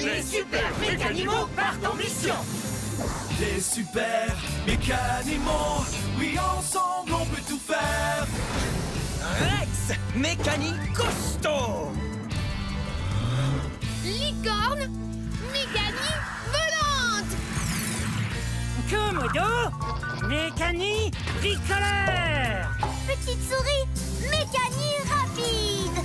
Les super mécanimaux partent en mission. Les super mécanimaux, oui, ensemble on peut tout faire. Rex, mécanique costaud. Licorne, mécanique volante. Komodo, mécanique bricoleur. Petite souris, mécanique rapide.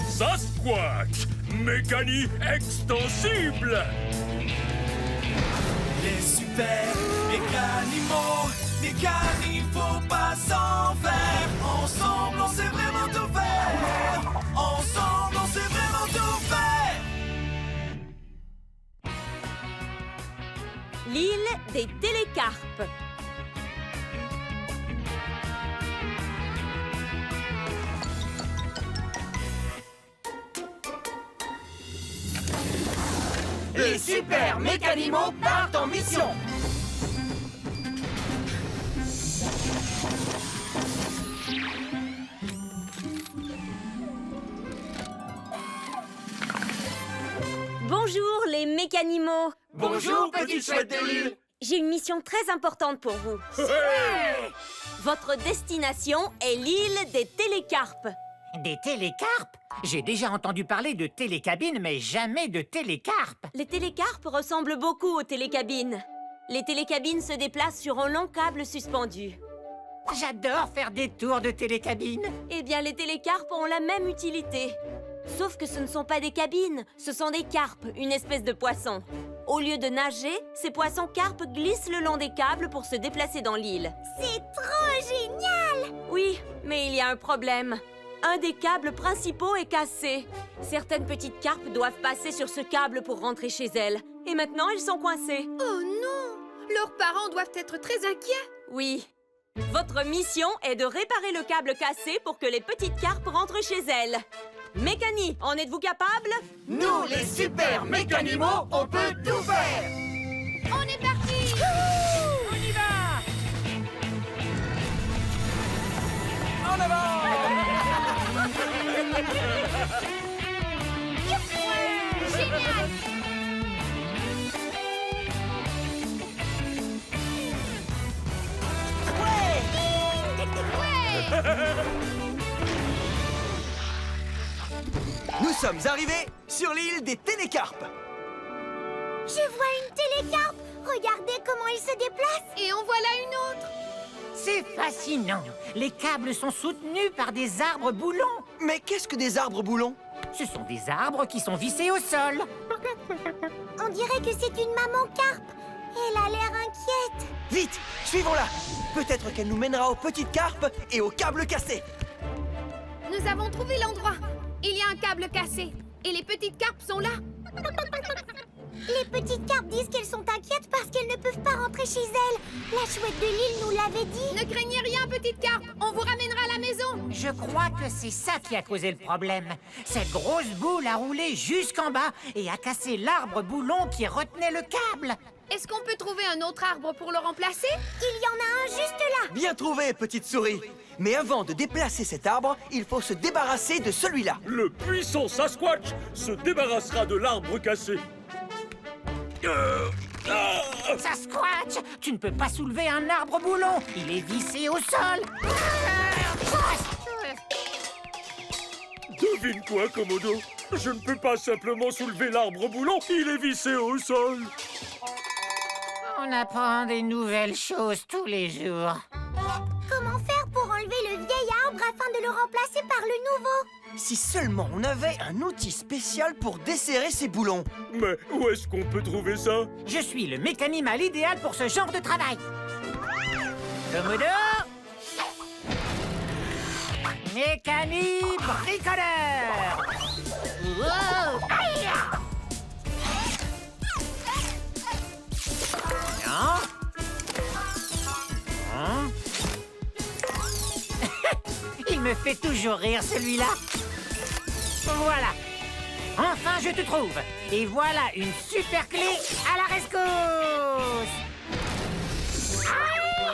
Sasquatch, mécanique extensible. Les super mécanimaux, mécanique, faut pas s'en faire. Ensemble, on sait vraiment tout faire. Ensemble, on sait vraiment tout faire. L'île des télécarpes. Les super mécanimaux partent en mission. Bonjour les mécanimaux. Bonjour, petite chouette de l'île. J'ai une mission très importante pour vous. Votre destination est l'île des télécarpes. Des télécarpes? J'ai déjà entendu parler de télécabines, mais jamais de télécarpes. Les télécarpes ressemblent beaucoup aux télécabines. Les télécabines se déplacent sur un long câble suspendu. J'adore faire des tours de télécabines. Eh bien, les télécarpes ont la même utilité. Sauf que ce ne sont pas des cabines, ce sont des carpes, une espèce de poisson. Au lieu de nager, ces poissons carpes glissent le long des câbles pour se déplacer dans l'île. C'est trop génial. Oui, mais il y a un problème. Un des câbles principaux est cassé. Certaines petites carpes doivent passer sur ce câble pour rentrer chez elles. Et maintenant, elles sont coincées. Oh non, leurs parents doivent être très inquiets. Oui. Votre mission est de réparer le câble cassé pour que les petites carpes rentrent chez elles. Mécanie, en êtes-vous capable? Nous, les super mécanimaux, on peut tout faire. On est parti. On y va! En avant! Génial. Ouais. Nous sommes arrivés sur l'île des télécarpes. Je vois une télécarpe. Regardez comment il se déplace. Et en voilà une autre. C'est fascinant. Les câbles sont soutenus par des arbres boulons. Mais qu'est-ce que des arbres boulons? Ce sont des arbres qui sont vissés au sol. On dirait que c'est une maman carpe. Elle a l'air inquiète. Vite, suivons-la. Peut-être qu'elle nous mènera aux petites carpes et aux câbles cassés. Nous avons trouvé l'endroit. Il y a un câble cassé. Et les petites carpes sont là. Les petites carpes disent qu'elles sont inquiètes parce qu'elles ne peuvent pas rentrer chez elles. La chouette de l'île nous l'avait dit. Ne craignez rien, petites carpes. On vous ramènera à la maison. Je crois que c'est ça qui a causé le problème. Cette grosse boule a roulé jusqu'en bas et a cassé l'arbre boulon qui retenait le câble. Est-ce qu'on peut trouver un autre arbre pour le remplacer? Il y en a un juste là. Bien trouvé, petite souris. Mais avant de déplacer cet arbre, il faut se débarrasser de celui-là. Le puissant Sasquatch se débarrassera de l'arbre cassé. Sasquatch, tu ne peux pas soulever un arbre boulon. Il est vissé au sol. Devine quoi, Komodo? Je ne peux pas simplement soulever l'arbre boulon, il est vissé au sol. On apprend des nouvelles choses tous les jours. Comment faire pour enlever le vieil arbre afin de le remplacer par le nouveau? Si seulement on avait un outil spécial pour desserrer ces boulons. Mais où est-ce qu'on peut trouver ça? Je suis le mécanimal idéal pour ce genre de travail. Komodo, mécanique bricoleur. Wow. Aïe. Non. Hein? Il me fait toujours rire, celui-là. Voilà. Enfin, je te trouve. Et voilà une super clé à la rescousse. Aïe!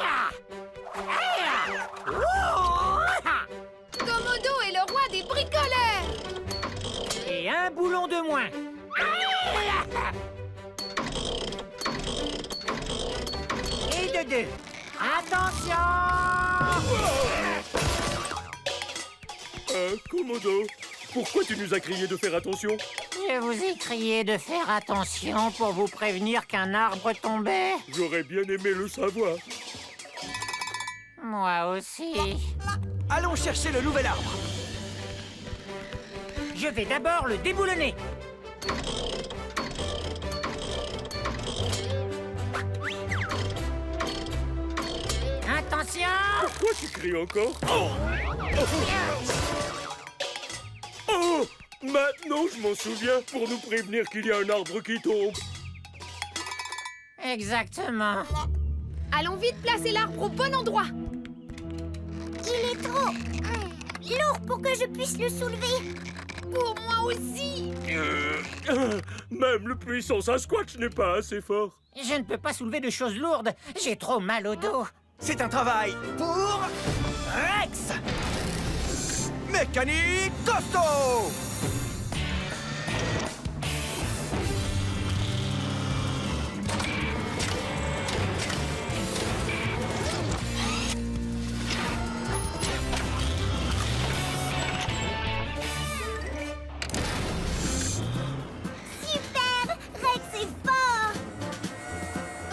Aïe! Ouh! Komodo est le roi des bricoleurs. Et un boulon de moins. Et de deux. Attention! Commodo, pourquoi tu nous as crié de faire attention? Je vous ai crié de faire attention pour vous prévenir qu'un arbre tombait. J'aurais bien aimé le savoir. Moi aussi. Allons chercher le nouvel arbre. Je vais d'abord le déboulonner. Attention! Pourquoi tu cries encore? Oh! Maintenant, je m'en souviens pour nous prévenir qu'il y a un arbre qui tombe. Exactement. Allons vite placer l'arbre au bon endroit. Il est trop lourd pour que je puisse le soulever. Pour moi aussi. Même le puissant Sasquatch n'est pas assez fort. Je ne peux pas soulever de choses lourdes. J'ai trop mal au dos. C'est un travail pour Rex. Mécanique costaud. Super! Rex est fort!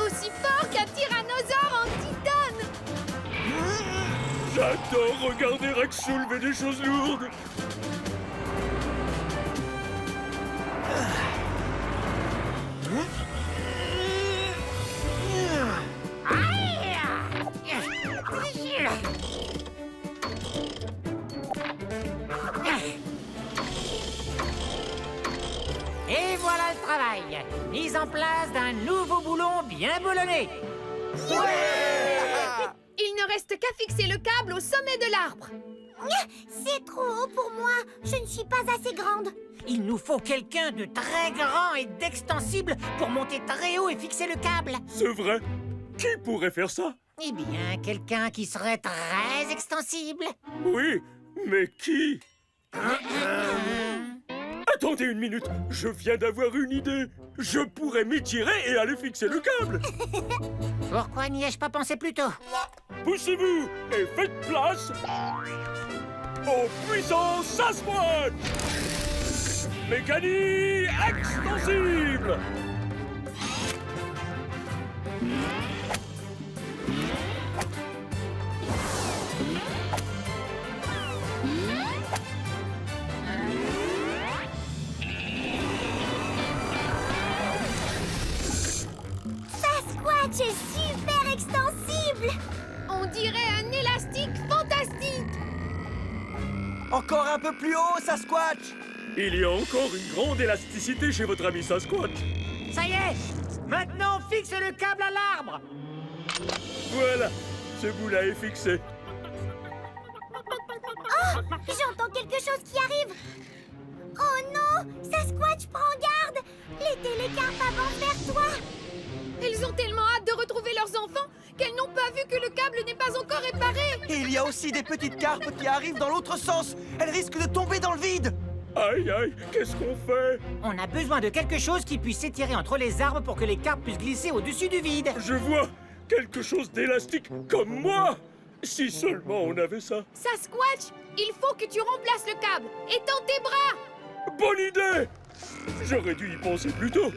Aussi fort qu'un tyrannosaure en titane. J'adore regarder Rex soulever des choses lourdes. Et voilà le travail. Mise en place d'un nouveau boulon bien boulonné. Il ne reste qu'à fixer le câble au sommet de l'arbre. C'est trop haut pour moi. Je ne suis pas assez grande. Il nous faut quelqu'un de très grand et d'extensible pour monter très haut et fixer le câble. C'est vrai. Qui pourrait faire ça? Eh bien, quelqu'un qui serait très extensible. Oui, mais qui? Attendez une minute, je viens d'avoir une idée. Je pourrais m'étirer et aller fixer le câble. Pourquoi n'y ai-je pas pensé plus tôt? Poussez-vous et faites place au puissant Sasquatch. Mécanique extensible. Sasquatch est super extensible. On dirait un élastique fantastique. Encore un peu plus haut, Sasquatch. Il y a encore une grande élasticité chez votre ami Sasquatch. Ça y est! Maintenant, on fixe le câble à l'arbre! Voilà, ce bout-là est fixé. Oh, j'entends quelque chose qui arrive. Oh non, Sasquatch, prends garde. Les télécarpes avancent vers toi. Elles ont tellement hâte de retrouver leurs enfants qu'elles n'ont pas vu que le câble n'est pas encore réparé. Et il y a aussi des petites carpes qui arrivent dans l'autre sens. Elles risquent de tomber dans le vide. Aïe, aïe, qu'est-ce qu'on fait? On a besoin de quelque chose qui puisse s'étirer entre les arbres pour que les carpes puissent glisser au-dessus du vide. Je vois quelque chose d'élastique comme moi. Si seulement on avait ça. Sasquatch, il faut que tu remplaces le câble. Étends tes bras. Bonne idée! J'aurais dû y penser plus tôt.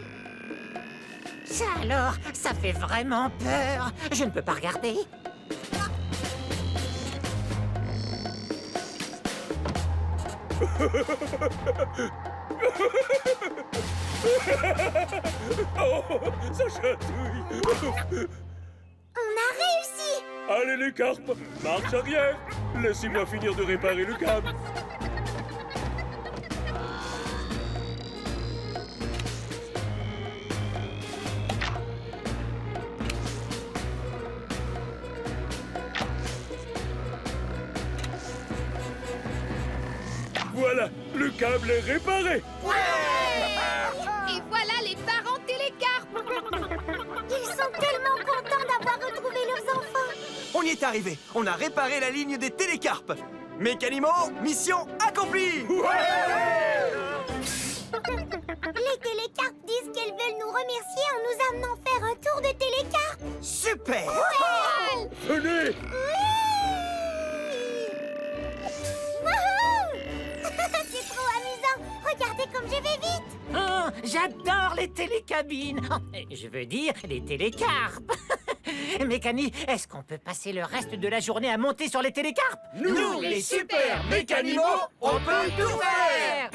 Ça alors, ça fait vraiment peur. Je ne peux pas regarder. Oh, ça chatouille. On a réussi. Allez les carpes, marche arrière. Laissez-moi finir de réparer le câble. Voilà, le câble est réparé. Et voilà les parents télécarpes. Ils sont tellement contents d'avoir retrouvé leurs enfants. On y est arrivé. On a réparé la ligne des télécarpes. Mécanimo, mission accomplie. Les télécarpes J'adore les télécabines. Je veux dire, les télécarpes. Mécani, est-ce qu'on peut passer le reste de la journée à monter sur les télécarpes? Nous, les super mécanimaux, on peut tout faire.